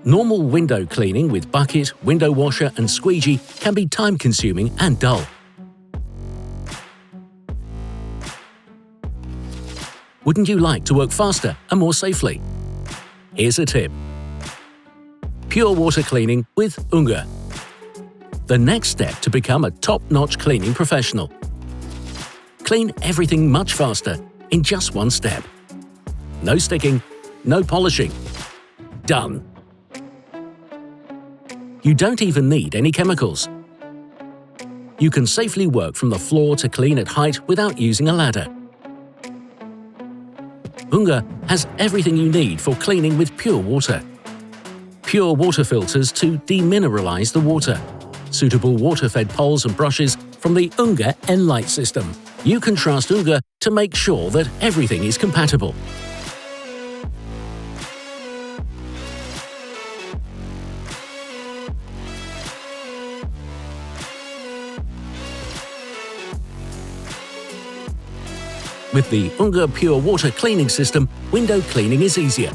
Normal window cleaning with bucket, window washer and squeegee can be time-consuming and dull. Wouldn't you like to work faster and more safely? Here's a tip. Pure water cleaning with UNGER. The next step to become a top-notch cleaning professional. Clean everything much faster in just one step. No sticking, no polishing. Done! You don't even need any chemicals. You can safely work from the floor to clean at height without using a ladder. UNGER has everything you need for cleaning with pure water. Pure water filters to demineralize the water. Suitable water-fed poles and brushes from the UNGER N-Light system. You can trust UNGER to make sure that everything is compatible. With the UNGER Pure Water Cleaning System, window cleaning is easier.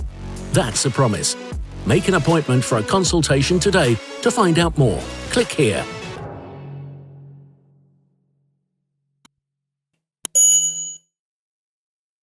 That's a promise. Make an appointment for a consultation today to find out more. Click here.